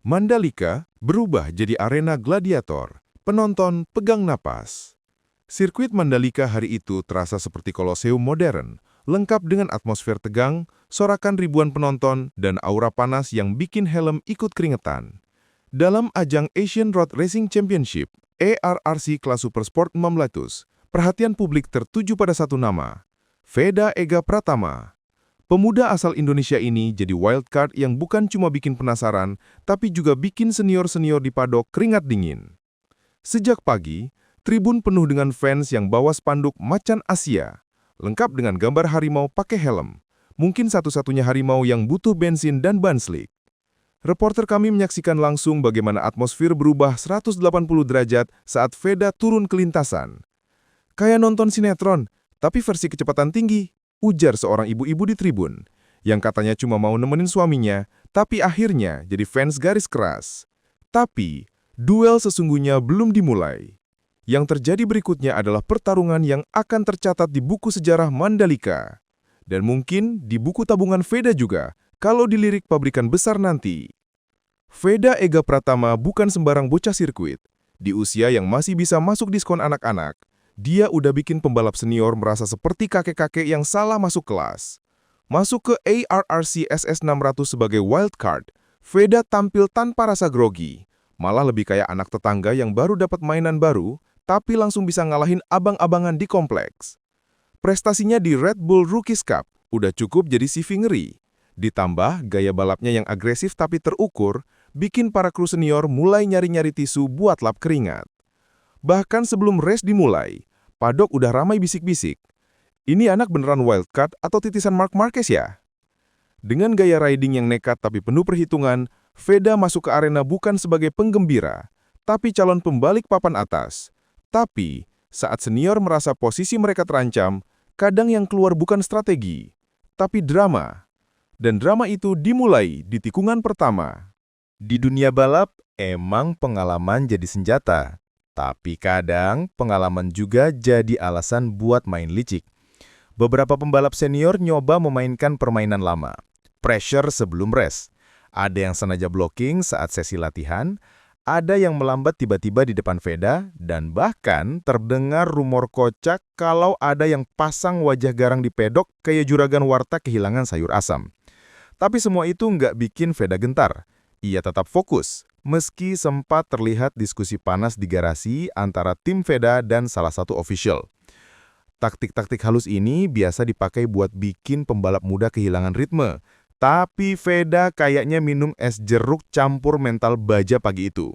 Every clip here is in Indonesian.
Mandalika berubah jadi arena gladiator. Penonton pegang napas. Sirkuit Mandalika hari itu terasa seperti koloseum modern, lengkap dengan atmosfer tegang, sorakan ribuan penonton, dan aura panas yang bikin helm ikut keringetan. Dalam ajang Asian Road Racing Championship, ARRC kelas Supersport 600, perhatian publik tertuju pada satu nama, Veda Ega Pratama. Pemuda asal Indonesia ini jadi wildcard yang bukan cuma bikin penasaran, tapi juga bikin senior-senior di paddock keringat dingin. Sejak pagi, tribun penuh dengan fans yang bawa spanduk Macan Asia, lengkap dengan gambar harimau pakai helm, mungkin satu-satunya harimau yang butuh bensin dan ban slick. Reporter kami menyaksikan langsung bagaimana atmosfer berubah 180 derajat saat Veda turun ke lintasan. Kayak nonton sinetron, tapi versi kecepatan tinggi, ujar seorang ibu-ibu di tribun, yang katanya cuma mau nemenin suaminya, tapi akhirnya jadi fans garis keras. Tapi, duel sesungguhnya belum dimulai. Yang terjadi berikutnya adalah pertarungan yang akan tercatat di buku sejarah Mandalika. Dan mungkin di buku tabungan Veda juga, kalau dilirik pabrikan besar nanti. Veda Ega Pratama bukan sembarang bocah sirkuit. Di usia yang masih bisa masuk diskon anak-anak, dia udah bikin pembalap senior merasa seperti kakek-kakek yang salah masuk kelas. Masuk ke ARRC SS600 sebagai wildcard, Veda tampil tanpa rasa grogi. Malah lebih kayak anak tetangga yang baru dapat mainan baru, tapi langsung bisa ngalahin abang-abangan di kompleks. Prestasinya di Red Bull Rookies Cup udah cukup jadi CV ngeri. Ditambah gaya balapnya yang agresif tapi terukur, bikin para kru senior mulai nyari-nyari tisu buat lap keringat. Bahkan sebelum race dimulai, paddock udah ramai bisik-bisik. Ini anak beneran wildcard atau titisan Marc Marquez ya? Dengan gaya riding yang nekat tapi penuh perhitungan, Veda masuk ke arena bukan sebagai penggembira, tapi calon pembalik papan atas. Tapi, saat senior merasa posisi mereka terancam, kadang yang keluar bukan strategi, tapi drama. Dan drama itu dimulai di tikungan pertama. Di dunia balap, emang pengalaman jadi senjata. Tapi kadang pengalaman juga jadi alasan buat main licik. Beberapa pembalap senior nyoba memainkan permainan lama. Pressure sebelum race. Ada yang sengaja blocking saat sesi latihan, ada yang melambat tiba-tiba di depan Veda, dan bahkan terdengar rumor kocak kalau ada yang pasang wajah garang di pedok kayak juragan warteg kehilangan sayur asam. Tapi semua itu nggak bikin Veda gentar. Ia tetap fokus, meski sempat terlihat diskusi panas di garasi antara tim Veda dan salah satu official. Taktik-taktik halus ini biasa dipakai buat bikin pembalap muda kehilangan ritme, tapi Veda kayaknya minum es jeruk campur mental baja pagi itu.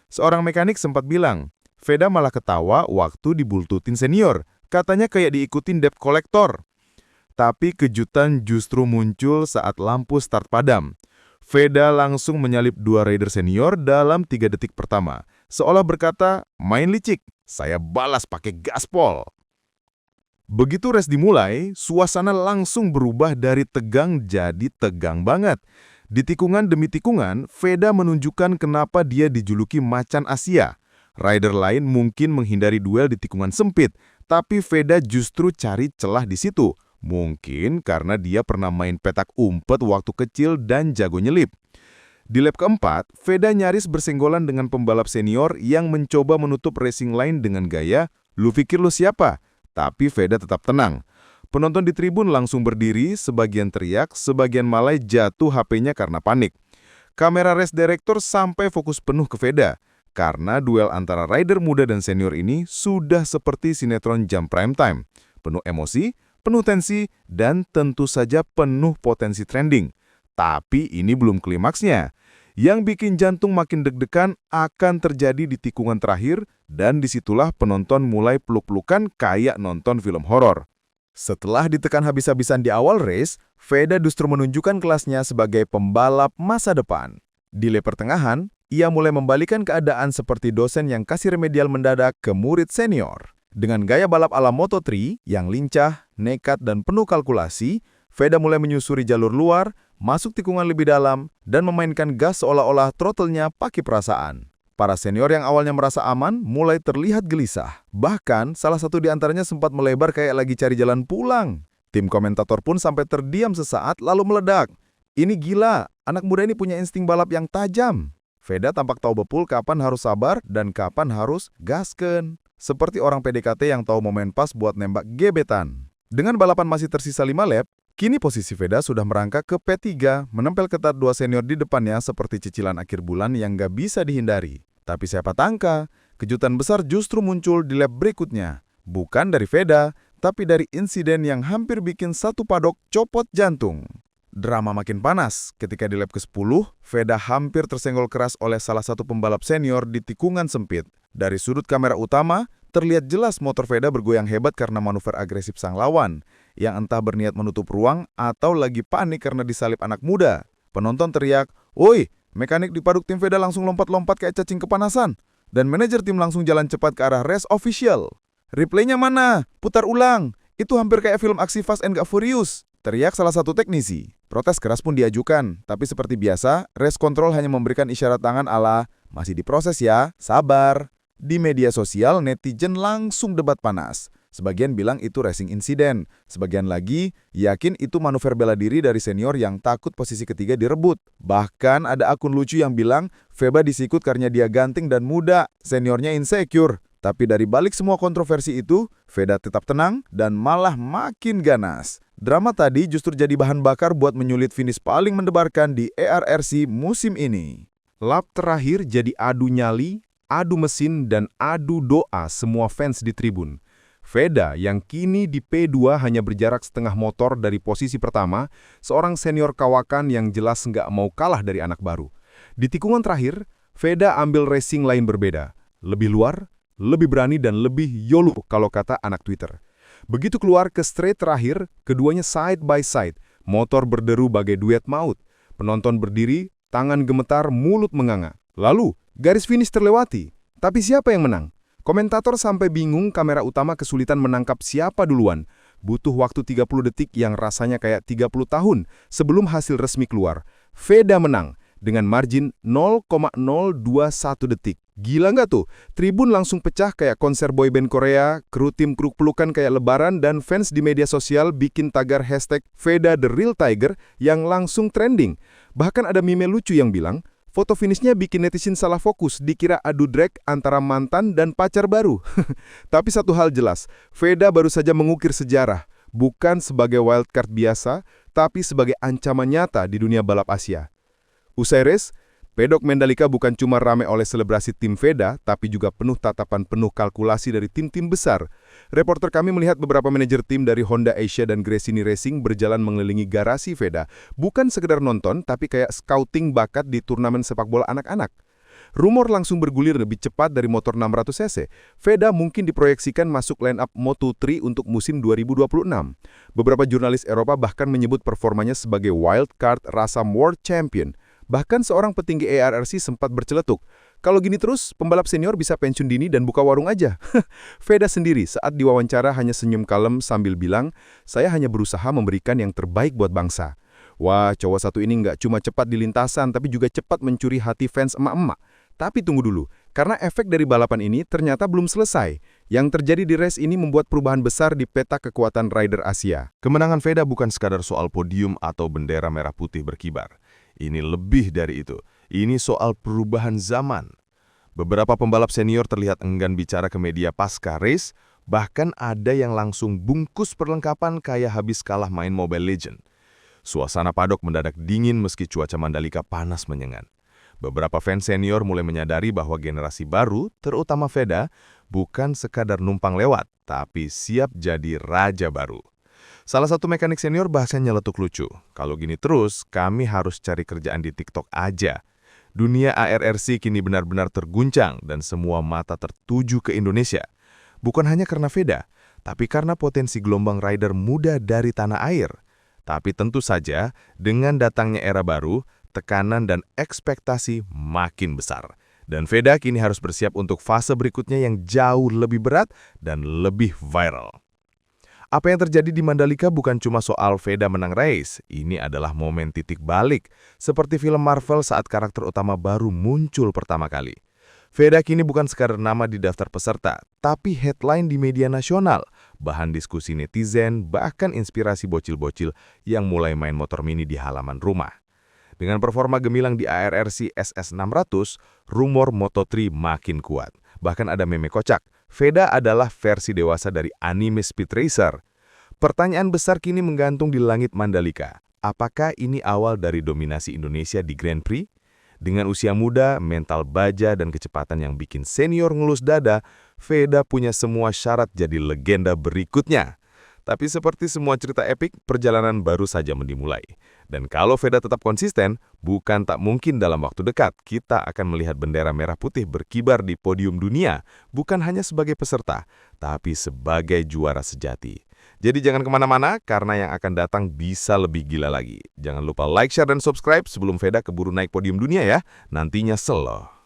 Seorang mekanik sempat bilang, Veda malah ketawa waktu dibultutin senior, katanya kayak diikutin debt collector. Tapi kejutan justru muncul saat lampu start padam. Veda langsung menyalip dua rider senior dalam 3 detik pertama. Seolah berkata, main licik, saya balas pakai gaspol. Begitu race dimulai, suasana langsung berubah dari tegang jadi tegang banget. Di tikungan demi tikungan, Veda menunjukkan kenapa dia dijuluki Macan Asia. Rider lain mungkin menghindari duel di tikungan sempit, tapi Veda justru cari celah di situ. Mungkin karena dia pernah main petak umpet waktu kecil dan jago nyelip. Di lap keempat, Veda nyaris bersenggolan dengan pembalap senior yang mencoba menutup racing line dengan gaya, "Lu pikir lu siapa?" Tapi Veda tetap tenang. Penonton di tribun langsung berdiri, sebagian teriak, sebagian malah jatuh HP-nya karena panik. Kamera race director sampai fokus penuh ke Veda, karena duel antara rider muda dan senior ini sudah seperti sinetron jam prime time. Penuh emosi, penuh tensi, dan tentu saja penuh potensi trending. Tapi ini belum klimaksnya. Yang bikin jantung makin deg-degan akan terjadi di tikungan terakhir, dan disitulah penonton mulai peluk-pelukan kayak nonton film horor. Setelah ditekan habis-habisan di awal race, Veda justru menunjukkan kelasnya sebagai pembalap masa depan. Di lap pertengahan, ia mulai membalikan keadaan seperti dosen yang kasih remedial mendadak ke murid senior. Dengan gaya balap ala Moto3 yang lincah, nekat, dan penuh kalkulasi, Veda mulai menyusuri jalur luar, masuk tikungan lebih dalam, dan memainkan gas seolah-olah throttle-nya pakai perasaan. Para senior yang awalnya merasa aman mulai terlihat gelisah. Bahkan, salah satu di antaranya sempat melebar kayak lagi cari jalan pulang. Tim komentator pun sampai terdiam sesaat lalu meledak. "Ini gila, Anak muda ini punya insting balap yang tajam. Veda tampak tahu betul kapan harus sabar dan kapan harus gasken. Seperti orang PDKT yang tahu momen pas buat nembak gebetan. Dengan balapan masih tersisa 5 lap, kini posisi Veda sudah merangkak ke P3, menempel ketat 2 senior di depannya seperti cicilan akhir bulan yang gak bisa dihindari. Tapi siapa tangka, kejutan besar justru muncul di lap berikutnya. Bukan dari Veda, tapi dari insiden yang hampir bikin satu padok copot jantung. Drama makin panas ketika di lap ke-10, Veda hampir tersenggol keras oleh salah satu pembalap senior di tikungan sempit. Dari sudut kamera utama, terlihat jelas motor Veda bergoyang hebat karena manuver agresif sang lawan, yang entah berniat menutup ruang atau lagi panik karena disalip anak muda. Penonton teriak, "Woi, mekanik di paduk tim Veda langsung lompat-lompat kayak cacing kepanasan." Dan manajer tim langsung jalan cepat ke arah race official. "Replaynya mana? Putar ulang. Itu hampir kayak film aksi Fast and Furious," teriak salah satu teknisi. Protes keras pun diajukan, tapi seperti biasa, race control hanya memberikan isyarat tangan ala, "Masih diproses ya, sabar." Di media sosial, netizen langsung debat panas. Sebagian bilang itu racing incident, sebagian lagi yakin itu manuver bela diri dari senior yang takut posisi ketiga direbut. Bahkan ada akun lucu yang bilang, Veba disikut karena dia ganteng dan muda, seniornya insecure. Tapi dari balik semua kontroversi itu, Veda tetap tenang dan malah makin ganas. Drama tadi justru jadi bahan bakar buat menyulit finish paling mendebarkan di ERRC musim ini. Lap terakhir jadi adu nyali, adu mesin, dan adu doa semua fans di tribun. Veda yang kini di P2 hanya berjarak setengah motor dari posisi pertama, seorang senior kawakan yang jelas nggak mau kalah dari anak baru. Di tikungan terakhir, Veda ambil racing lain berbeda, lebih luar, lebih berani dan lebih YOLO kalau kata anak Twitter. Begitu keluar ke straight terakhir, keduanya side by side, motor berderu bagai duet maut. Penonton berdiri, tangan gemetar, mulut menganga. Lalu, garis finish terlewati. Tapi siapa yang menang? Komentator sampai bingung, kamera utama kesulitan menangkap siapa duluan. Butuh waktu 30 detik yang rasanya kayak 30 tahun sebelum hasil resmi keluar. Veda menang dengan margin 0,021 detik. Gila nggak tuh? Tribun langsung pecah kayak konser boyband Korea, kru tim kruk pelukan kayak lebaran, dan fans di media sosial bikin tagar hashtag Veda the Real Tiger yang langsung trending. Bahkan ada meme lucu yang bilang, foto finishnya bikin netizen salah fokus, dikira adu drag antara mantan dan pacar baru. Tapi satu hal jelas, Veda baru saja mengukir sejarah, bukan sebagai wildcard biasa, tapi sebagai ancaman nyata di dunia balap Asia. Usai race, pedok Mandalika bukan cuma ramai oleh selebrasi tim Veda, tapi juga penuh tatapan penuh kalkulasi dari tim-tim besar. Reporter kami melihat beberapa manajer tim dari Honda Asia dan Gresini Racing berjalan mengelilingi garasi Veda, bukan sekedar nonton, tapi kayak scouting bakat di turnamen sepak bola anak-anak. Rumor langsung bergulir lebih cepat dari motor 600 cc. Veda mungkin diproyeksikan masuk line-up Moto3 untuk musim 2026. Beberapa jurnalis Eropa bahkan menyebut performanya sebagai wildcard Rasam World Champion. Bahkan seorang petinggi ERRC sempat berceletuk, kalau gini terus, pembalap senior bisa pensiun dini dan buka warung aja. Veda sendiri saat diwawancara hanya senyum kalem sambil bilang, "Saya hanya berusaha memberikan yang terbaik buat bangsa." Wah, cowok satu ini nggak cuma cepat di lintasan, tapi juga cepat mencuri hati fans emak-emak. Tapi tunggu dulu, karena efek dari balapan ini ternyata belum selesai. Yang terjadi di race ini membuat perubahan besar di peta kekuatan rider Asia. Kemenangan Veda bukan sekadar soal podium atau bendera merah putih berkibar. Ini lebih dari itu. Ini soal perubahan zaman. Beberapa pembalap senior terlihat enggan bicara ke media pasca race, bahkan ada yang langsung bungkus perlengkapan kayak habis kalah main Mobile Legends. Suasana padok mendadak dingin meski cuaca Mandalika panas menyengat. Beberapa fans senior mulai menyadari bahwa generasi baru, terutama Veda, bukan sekadar numpang lewat, tapi siap jadi raja baru. Salah satu mekanik senior bahkan nyeletuk lucu. Kalau gini terus, kami harus cari kerjaan di TikTok aja. Dunia ARRC kini benar-benar terguncang dan semua mata tertuju ke Indonesia. Bukan hanya karena Veda, tapi karena potensi gelombang rider muda dari tanah air. Tapi tentu saja, dengan datangnya era baru, tekanan dan ekspektasi makin besar. Dan Veda kini harus bersiap untuk fase berikutnya yang jauh lebih berat dan lebih viral. Apa yang terjadi di Mandalika bukan cuma soal Veda menang race, ini adalah momen titik balik, seperti film Marvel saat karakter utama baru muncul pertama kali. Veda kini bukan sekadar nama di daftar peserta, tapi headline di media nasional, bahan diskusi netizen, bahkan inspirasi bocil-bocil yang mulai main motor mini di halaman rumah. Dengan performa gemilang di ARRC SS600, rumor Moto3 makin kuat. Bahkan ada meme kocak, Veda adalah versi dewasa dari anime Speed Racer. Pertanyaan besar kini menggantung di langit Mandalika. Apakah ini awal dari dominasi Indonesia di Grand Prix? Dengan usia muda, mental baja, dan kecepatan yang bikin senior ngelus dada, Veda punya semua syarat jadi legenda berikutnya. Tapi seperti semua cerita epik, perjalanan baru saja dimulai. Dan kalau Veda tetap konsisten, bukan tak mungkin dalam waktu dekat kita akan melihat bendera merah putih berkibar di podium dunia, bukan hanya sebagai peserta, tapi sebagai juara sejati. Jadi jangan kemana-mana, karena yang akan datang bisa lebih gila lagi. Jangan lupa like, share, dan subscribe sebelum Veda keburu naik podium dunia ya. Nantinya selo.